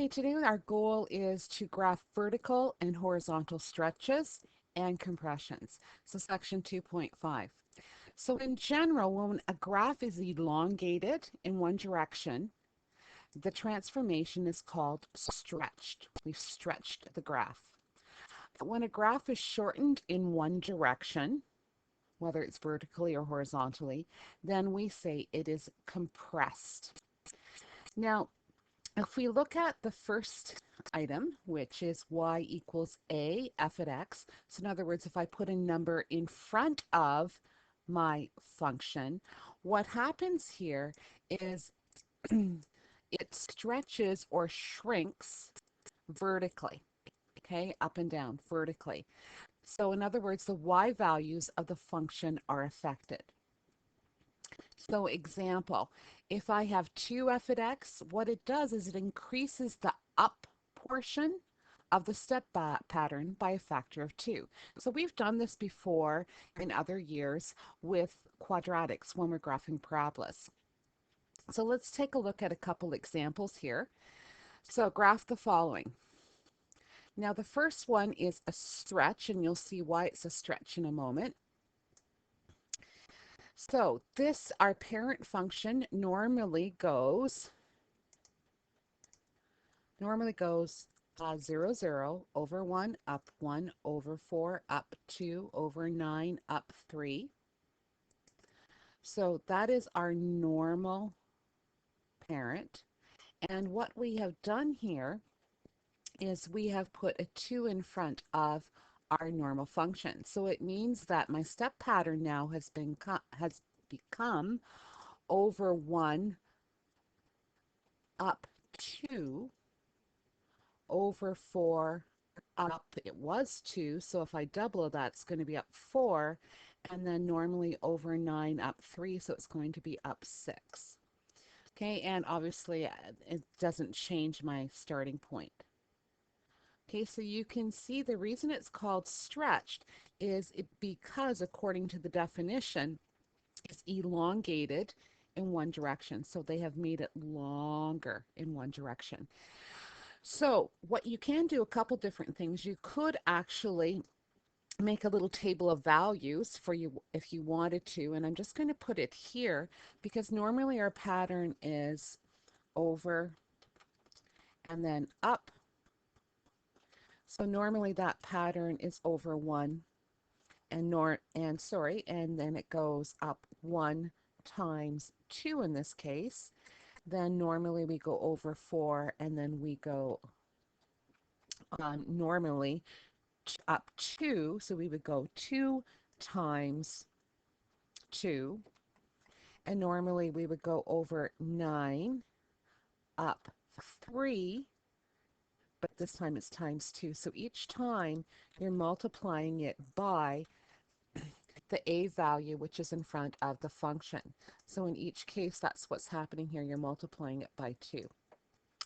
Okay, today our goal is to graph vertical and horizontal stretches and compressions. So section 2.5. So in general, when a graph is elongated in one direction, the transformation is called stretched. We've stretched the graph. When a graph is shortened in one direction, whether it's vertically or horizontally, then we say it is compressed. Now, if we look at the first item, which is y equals a f at x, so in other words, if I put a number in front of my function, what happens here is it stretches or shrinks vertically, okay, up and down vertically. So in other words, the y values of the function are affected. So example, if I have 2f at x, what it does is it increases the up portion of the step pattern by a factor of 2. So we've done this before in other years with quadratics when we're graphing parabolas. So let's take a look at a couple examples here. So graph the following. Now the first one is a stretch, and you'll see why it's a stretch in a moment. So this, our parent function, normally goes 0, 0, over 1, up 1, over 4, up 2, over 9, up 3. So that is our normal parent. And what we have done here is we have put a 2 in front of our normal function. So it means that my step pattern now has become over 1, up 2, over 4, up, it was 2, so if I double that, it's going to be up 4, and then normally over 9, up 3, so it's going to be up 6. Okay, and obviously it doesn't change my starting point. Okay, so you can see the reason it's called stretched is because, according to the definition, it's elongated in one direction. So they have made it longer in one direction. So what you can do, a couple different things. You could actually make a little table of values for you if you wanted to, and I'm just going to put it here because normally our pattern is over and then up. So normally that pattern is over 1 and then it goes up 1 times 2 in this case. Then normally we go over 4 and then we go normally up 2, so we would go 2 times 2, and normally we would go over 9, up 3, but this time it's times 2. So each time you're multiplying it by the a value, which is in front of the function. So in each case, that's what's happening here. You're multiplying it by 2.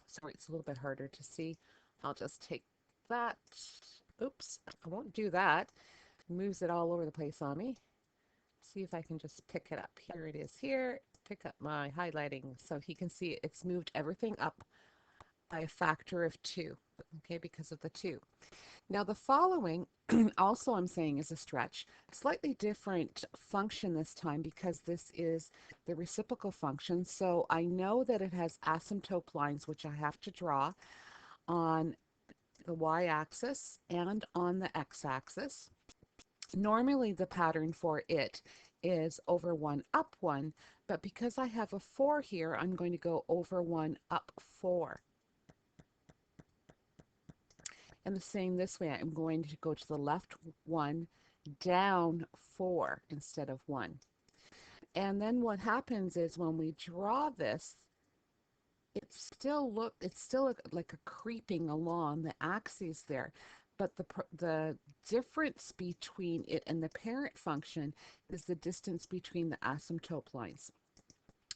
Sorry, it's a little bit harder to see. I'll just take that. Oops, I won't do that. It moves it all over the place on me. See if I can just pick it up. Here it is here. Pick up my highlighting so he can see it's moved everything up by a factor of 2, okay, because of the 2. Now the following also I'm saying is a stretch, slightly different function this time because this is the reciprocal function. So I know that it has asymptote lines which I have to draw on the y-axis and on the x-axis. Normally the pattern for it is over 1, up 1, but because I have a 4 here, I'm going to go over 1, up 4. And the same this way, I'm going to go to the left 1, down 4 instead of 1. And then what happens is when we draw this, it's still like a creeping along the axes there. But the difference between it and the parent function is the distance between the asymptote lines.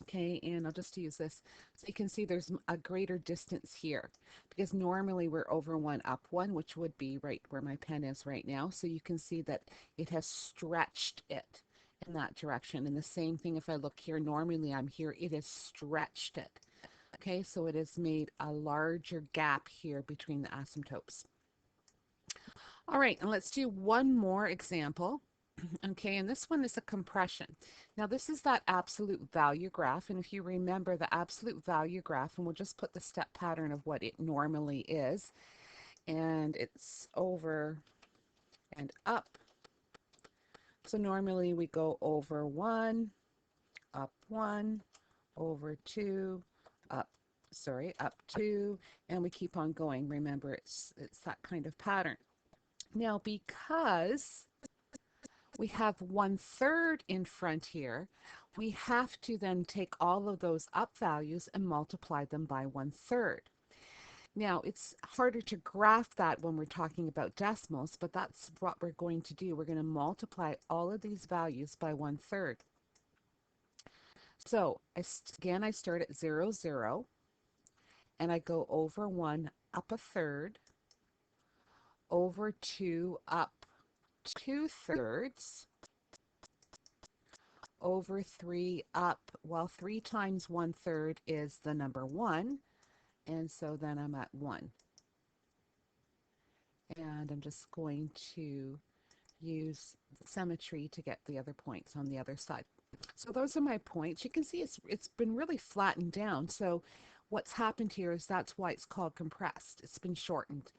Okay, and I'll just use this. So you can see there's a greater distance here because normally we're over 1, up 1, which would be right where my pen is right now. So you can see that it has stretched it in that direction. And the same thing if I look here, normally I'm here, it has stretched it. Okay, so it has made a larger gap here between the asymptotes. All right, and let's do one more example. Okay, and this one is a compression. Now this is that absolute value graph, and if you remember the absolute value graph, and we'll just put the step pattern of what it normally is, and it's over and up. So normally we go over 1, up 1, over 2, up, up 2, and we keep on going. Remember, it's that kind of pattern. Now, because we have 1/3 in front here, we have to then take all of those up values and multiply them by 1/3. Now, it's harder to graph that when we're talking about decimals, but that's what we're going to do. We're going to multiply all of these values by 1/3. So again, I start at 0, 0, and I go over 1, up 1/3, over 2, up 2/3, over 3, up, well, 3 times 1/3 is the number 1, and so then I'm at 1. And I'm just going to use symmetry to get the other points on the other side. So those are my points. You can see it's been really flattened down. So what's happened here is that's why it's called compressed. It's been shortened.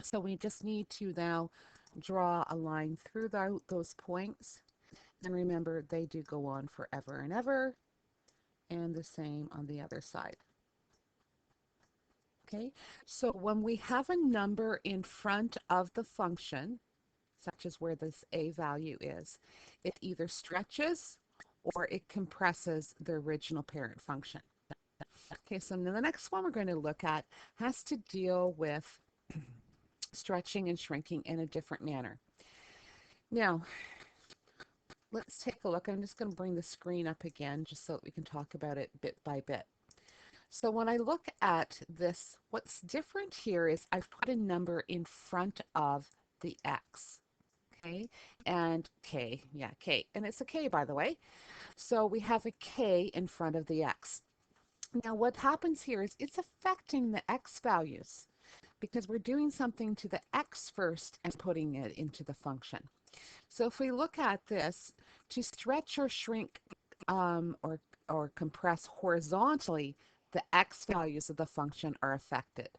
So we just need to now draw a line through those points. And remember, they do go on forever and ever. And the same on the other side. Okay, so when we have a number in front of the function, such as where this a value is, it either stretches or it compresses the original parent function. Okay, so now the next one we're going to look at has to deal with stretching and shrinking in a different manner. Now, let's take a look. I'm just going to bring the screen up again just so that we can talk about it bit by bit. So when I look at this, what's different here is I've put a number in front of the x. Okay, and k, yeah, k, and it's a k, by the way. So we have a k in front of the x. Now what happens here is it's affecting the x values because we're doing something to the x first and putting it into the function. So if we look at this, to stretch or shrink or compress horizontally, the x values of the function are affected.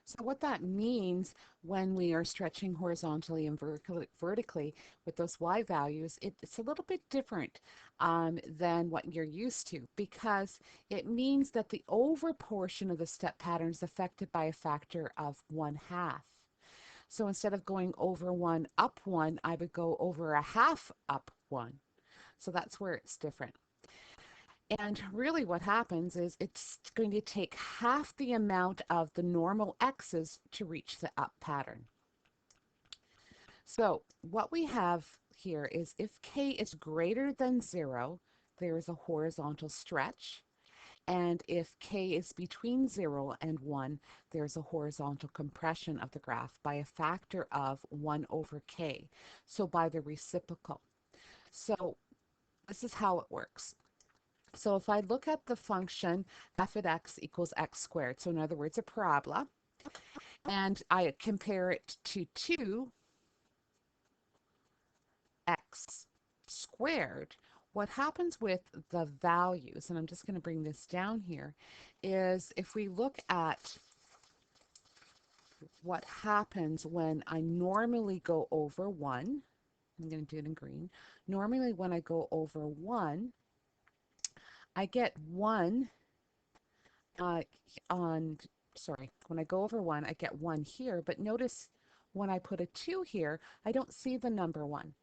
So what that means when we are stretching horizontally and vertically with those y values, it's a little bit different than what you're used to, because it means that the over portion of the step pattern is affected by a factor of 1/2. So instead of going over 1 up 1, I would go over 1/2 up 1. So that's where it's different. And really what happens is it's going to take half the amount of the normal x's to reach the up pattern. So what we have here is if k is greater than 0, there is a horizontal stretch. And if k is between 0 and 1, there's a horizontal compression of the graph by a factor of 1 over k, so by the reciprocal. So this is how it works. So if I look at the function f of x equals x squared, so in other words, a parabola, and I compare it to 2x squared, what happens with the values, and I'm just going to bring this down here, is if we look at what happens when I normally go over 1, I'm going to do it in green. Normally when I go over 1, I get 1 when I go over 1, I get 1 here, but notice when I put a 2 here, I don't see the number 1.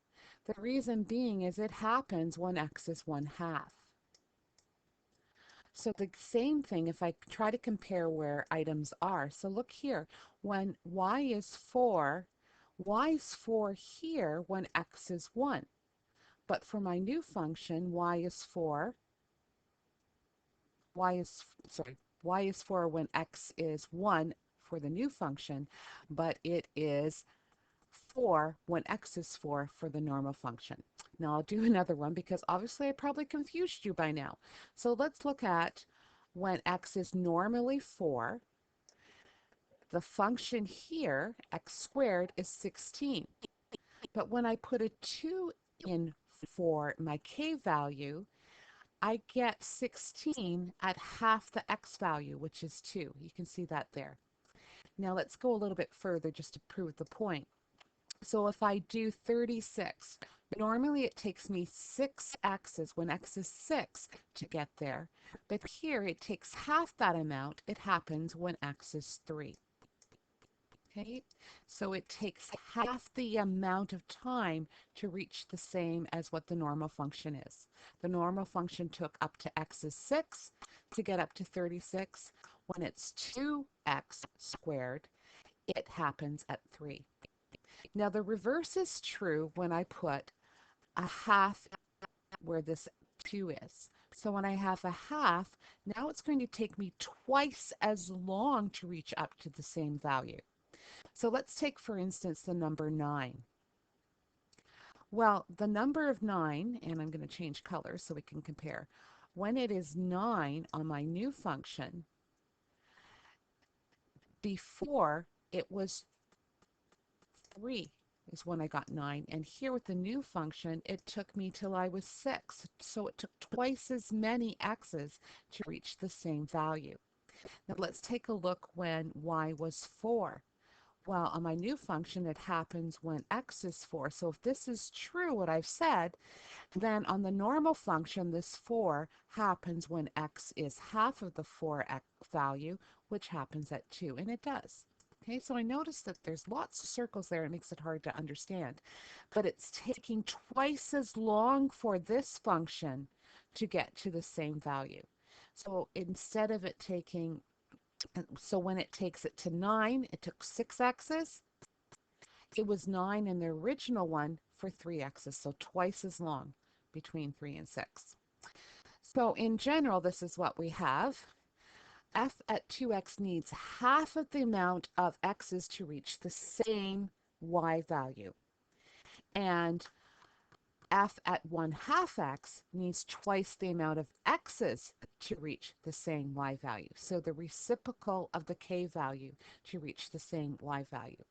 The reason being is it happens when x is 1/2. So the same thing if I try to compare where items are. So look here, when y is 4 here when x is 1. But for my new function, y is 4 when x is 1 for the new function, but it is 4 when x is 4 for the normal function. Now I'll do another one because obviously I probably confused you by now. So let's look at when x is normally 4, the function here, x squared, is 16. But when I put a 2 in for my k value, I get 16 at half the x value, which is 2. You can see that there. Now let's go a little bit further just to prove the point. So if I do 36, normally it takes me 6 x's when x is 6 to get there. But here it takes half that amount. It happens when x is 3. Okay, so it takes half the amount of time to reach the same as what the normal function is. The normal function took up to x is 6 to get up to 36. When it's 2x squared, it happens at 3. Now the reverse is true when I put a half where this 2 is. So when I have a half, now it's going to take me twice as long to reach up to the same value. So let's take, for instance, the number 9. Well, the number of 9, and I'm going to change colors so we can compare. When it is 9 on my new function, before it was 3 is when I got 9. And here with the new function, it took me till I was 6. So it took twice as many x's to reach the same value. Now let's take a look when y was 4. Well, on my new function, it happens when x is 4. So if this is true, what I've said, then on the normal function, this 4 happens when x is half of the 4x value, which happens at 2, and it does. Okay, so I noticed that there's lots of circles there. It makes it hard to understand. But it's taking twice as long for this function to get to the same value. So instead of it taking, so when it takes it to 9, it took 6 x's. It was 9 in the original one for 3 x's, so twice as long between 3 and 6. So in general, this is what we have. F at 2x needs half of the amount of x's to reach the same y value. And f at 1/2 x needs twice the amount of x's to reach the same y value. So the reciprocal of the k value to reach the same y value.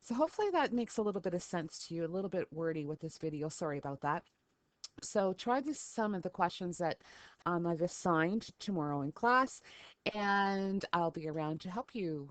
So hopefully that makes a little bit of sense to you, a little bit wordy with this video. Sorry about that. So try some of the questions that I've assigned tomorrow in class, and I'll be around to help you